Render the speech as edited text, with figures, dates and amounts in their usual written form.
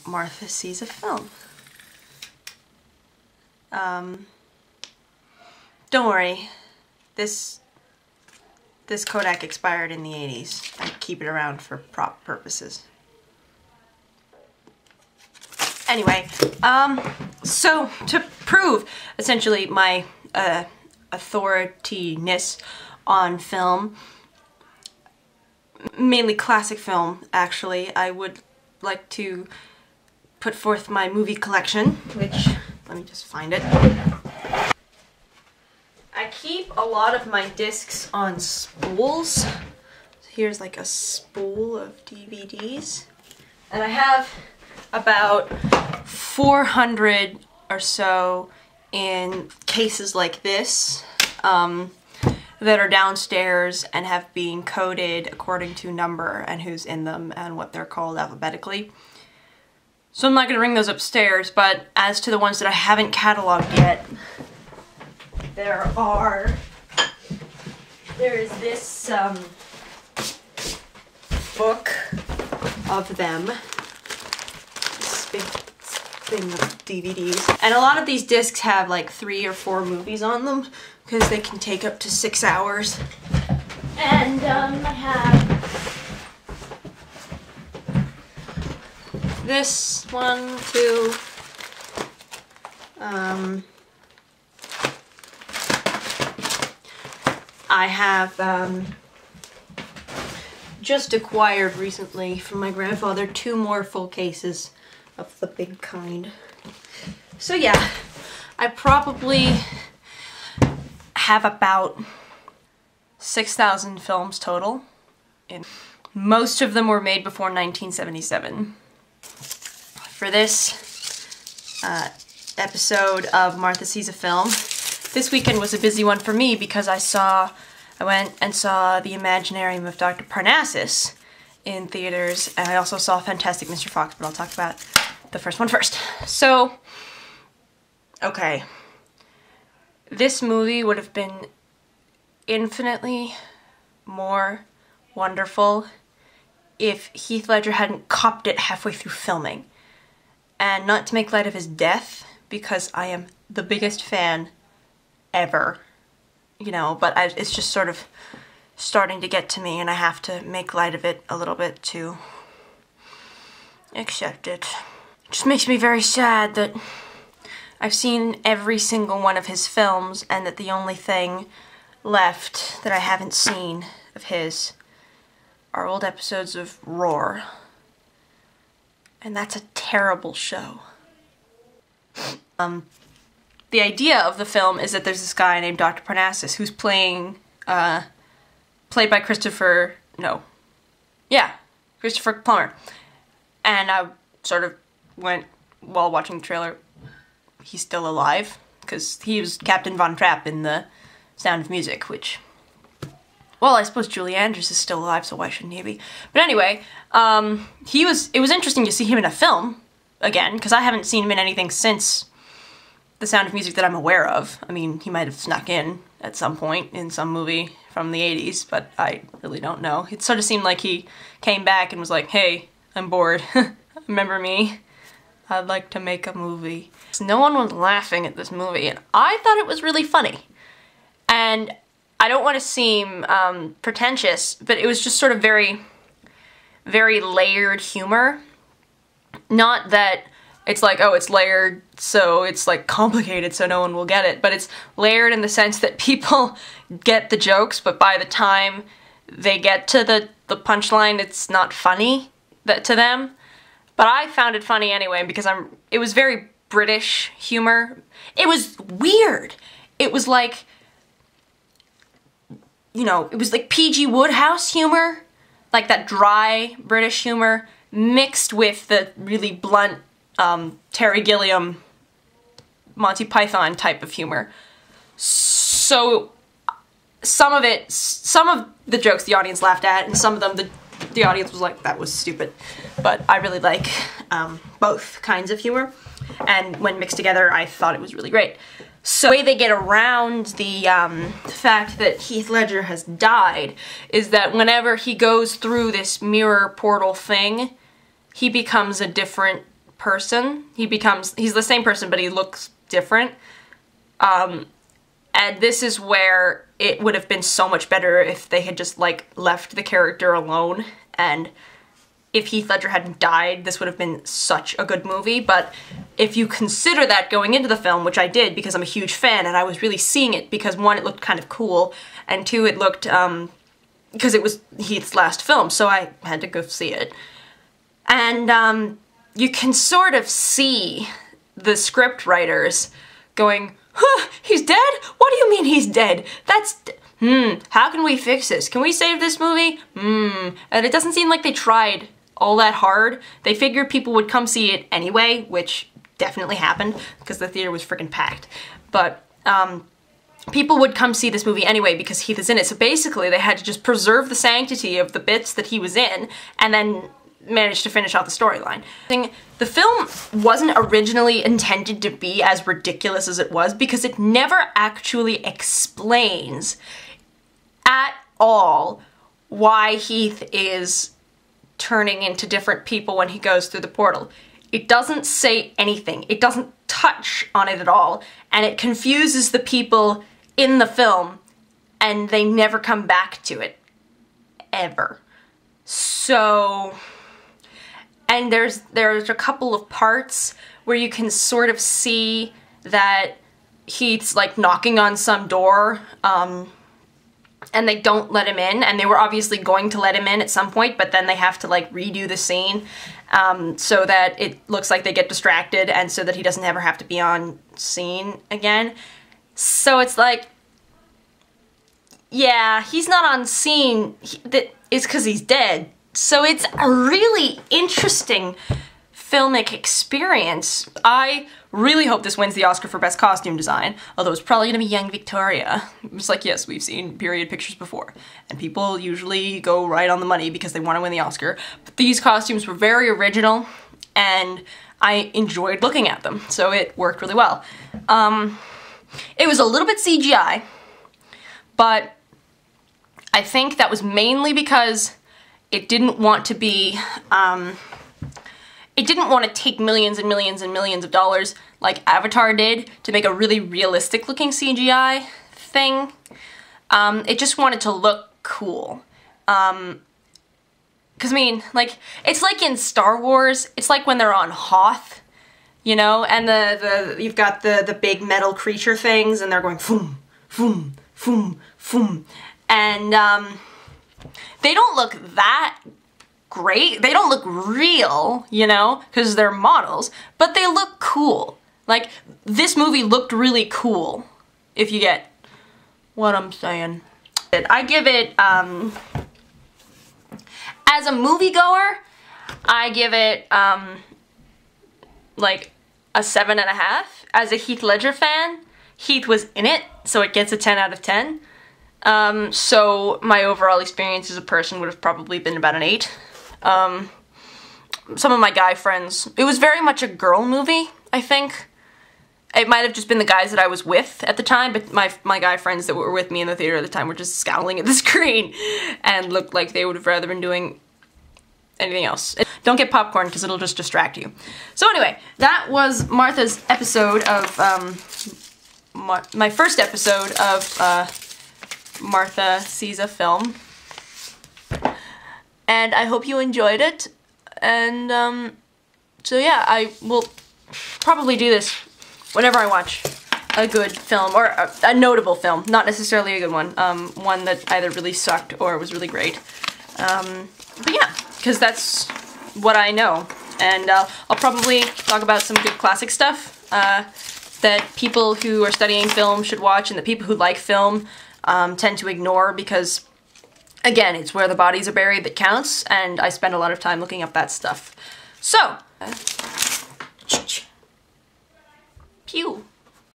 Martha Sees a Film. Don't worry, this Kodak expired in the 80s. I keep it around for prop purposes. Anyway, so to prove essentially my authorityness on film, mainly classic film actually, I would like to put forth my movie collection, which, let me just find it. I keep a lot of my discs on spools. So here's like a spool of DVDs. And I have about 400 or so in cases like this that are downstairs and have been coded according to number and who's in them and what they're called alphabetically. So I'm not going to bring those upstairs, but as to the ones that I haven't cataloged yet, there is this book of them, this big thing of DVDs, and a lot of these discs have like 3 or 4 movies on them because they can take up to 6 hours. And I have this one, too. I have just acquired recently from my grandfather 2 more full cases of the big kind. So yeah, I probably have about 6,000 films total. And most of them were made before 1977. For this episode of Martha Sees a Film, this weekend was a busy one for me because I went and saw the Imaginarium of Dr. Parnasus in theaters, and I also saw Fantastic Mr. Fox, but I'll talk about the first one first. So, okay. This movie would have been infinitely more wonderful if Heath Ledger hadn't copped it halfway through filming. And not to make light of his death, because I am the biggest fan ever, you know, but it's just sort of starting to get to me and I have to make light of it a little bit to accept it. It just makes me very sad that I've seen every single one of his films and that the only thing left that I haven't seen of his are old episodes of Roar. And that's a terrible show. The idea of the film is that there's this guy named Dr. Parnassus who's played by Christopher Plummer. And I sort of went, while watching the trailer, he's still alive, because he was Captain Von Trapp in The Sound of Music, which, well, I suppose Julie Andrews is still alive, so why shouldn't he be? But anyway, it was interesting to see him in a film, again, because I haven't seen him in anything since The Sound of Music that I'm aware of. I mean, he might have snuck in at some point in some movie from the 80s, but I really don't know. It sort of seemed like he came back and was like, hey, I'm bored. Remember me? I'd like to make a movie. So no one was laughing at this movie, and I thought it was really funny. And I don't want to seem pretentious, but it was just sort of very, very layered humor. Not that it's like, oh, it's layered, so it's like complicated so no one will get it, but it's layered in the sense that people get the jokes, but by the time they get to the punchline, it's not funny to them. But I found it funny anyway because it was very British humor. It was weird. It was like, you know, it was like P.G. Wodehouse humor, like that dry British humor, mixed with the really blunt Terry Gilliam, Monty Python type of humor. So some of the jokes the audience laughed at, and some of them the audience was like, that was stupid. But I really like both kinds of humor, and when mixed together I thought it was really great. So the way they get around the fact that Heath Ledger has died is that whenever he goes through this mirror portal thing, he becomes a different person. He's the same person, but he looks different. And this is where it would have been so much better if they had just, like, left the character alone, and if Heath Ledger hadn't died, this would have been such a good movie. But if you consider that going into the film, which I did because I'm a huge fan, and I was really seeing it because, one, it looked kind of cool, and two, it looked, because it was Heath's last film, so I had to go see it. And, you can sort of see the script writers going, huh, he's dead? What do you mean he's dead? How can we fix this? Can we save this movie? And it doesn't seem like they tried all that hard. They figured people would come see it anyway, which definitely happened, because the theater was freaking packed. But, people would come see this movie anyway because Heath is in it, so basically they had to just preserve the sanctity of the bits that he was in, and then managed to finish out the storyline. The film wasn't originally intended to be as ridiculous as it was because it never actually explains at all why Heath is turning into different people when he goes through the portal. It doesn't say anything. It doesn't touch on it at all, and it confuses the people in the film, and they never come back to it. Ever. So... And there's a couple of parts where you can sort of see that Heath's, like, knocking on some door, and they don't let him in, and they were obviously going to let him in at some point, but then they have to, like, redo the scene, so that it looks like they get distracted, and so that he doesn't ever have to be on scene again. So it's like, yeah, he's not on scene, it's because he's dead. So it's a really interesting filmic experience. I really hope this wins the Oscar for Best Costume Design, although it's probably gonna be young Victoria. It's like, yes, we've seen period pictures before, and people usually go right on the money because they want to win the Oscar. But these costumes were very original, and I enjoyed looking at them, so it worked really well. It was a little bit CGI, but I think that was mainly because it didn't want to be, it didn't want to take millions and millions and millions of dollars like Avatar did to make a really realistic looking CGI thing. It just wanted to look cool. Cause I mean, like, it's like in Star Wars, it's like when they're on Hoth, you know, and you've got the big metal creature things, and they're going foom, foom, foom, foom, and, they don't look that great. They don't look real, you know, because they're models, but they look cool. Like, this movie looked really cool, if you get what I'm saying. I give it, as a moviegoer, I give it, like, a 7.5. As a Heath Ledger fan, Heath was in it, so it gets a 10 out of 10. So my overall experience as a person would have probably been about an 8. Some of my guy friends, it was very much a girl movie, I think. It might have just been the guys that I was with at the time, but my guy friends that were with me in the theater at the time were just scowling at the screen and looked like they would have rather been doing anything else. Don't get popcorn because it'll just distract you. So anyway, that was Martha's episode of, my first episode of, Martha Sees a Film, and I hope you enjoyed it, and so yeah, I will probably do this whenever I watch a good film, or a notable film, not necessarily a good one, one that either really sucked or was really great, but yeah, because that's what I know, and I'll probably talk about some good classic stuff that people who are studying film should watch, and the people who like film tend to ignore because, again, it's where the bodies are buried that counts, and I spend a lot of time looking up that stuff. So, pew.